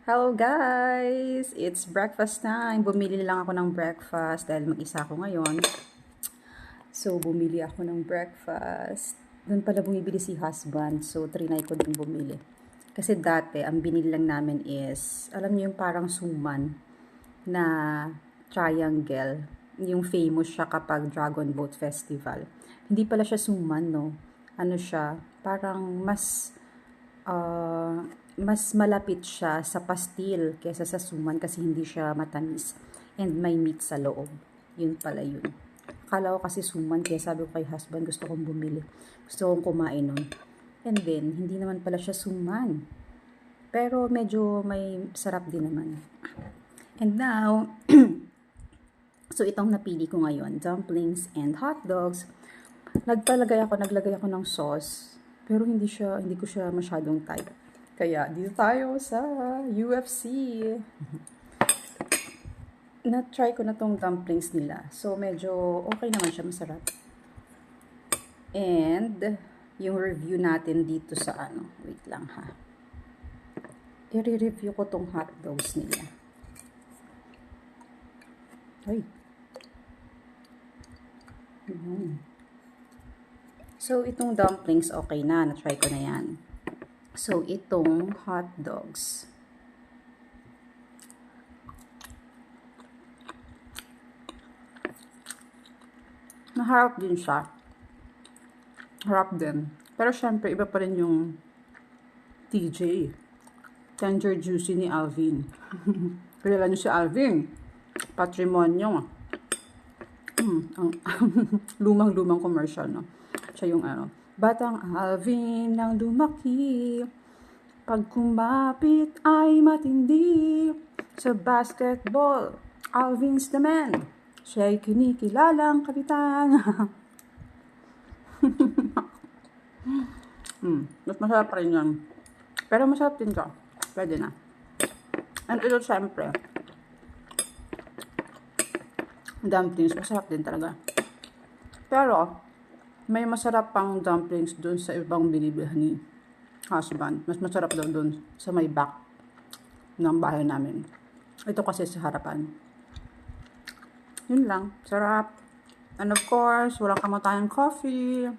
Hello guys! It's breakfast time. Bumili lang ako ng breakfast dahil mag-isa ako ngayon. So, bumili ako ng breakfast. Doon pala bumibili si husband. So, trinay ko din bumili. Kasi dati, ang binili lang namin is, alam niyo yung parang suman na triangle. Yung famous siya kapag Dragon Boat Festival. Hindi pala siya suman, no? Ano siya? Parang mas malapit siya sa pastil kaysa sa suman kasi hindi siya matamis and may meat sa loob. Yun pala yun. Akala ko kasi suman kaya sabi ko kay husband gusto kong bumili. Gusto kong kumain nun. And then, hindi naman pala siya suman. Pero medyo may sarap din naman. And now, so itong napili ko ngayon, dumplings and hot dogs. Naglagay ako ng sauce, pero hindi ko siya masyadong type. Kaya dito tayo sa UFC. Na-try ko na tong dumplings nila. So medyo okay naman siya, masarap. And yung review natin dito sa wait lang ha. I-review ko tong hot dogs nila. Ay. So, itong dumplings, okay na. Na-try ko na yan. So, itong hot dogs. Naharap din siya. Harap din. Pero, syempre, iba pa rin yung TJ. Tender Juicy ni Alvin. Kilala niyo si Alvin. Patrimonyo. Lumang-lumang commercial, no? Siya yung Batang Alvin ang lumaki, pag kumapit ay matindi. Sa basketball, Alvin's the man. Siya'y kinikilalang kapitan. Mas masarap pa rin yan. Pero masarap din siya. Pwede na. And ito, syempre, dumplings, masarap din talaga. Pero, may masarap pang dumplings dun sa ibang binibilhan ni husband. Mas masarap daw dun sa may back ng bahay namin. Ito kasi sa harapan. Yun lang. Sarap. And of course, walang kamatayang coffee.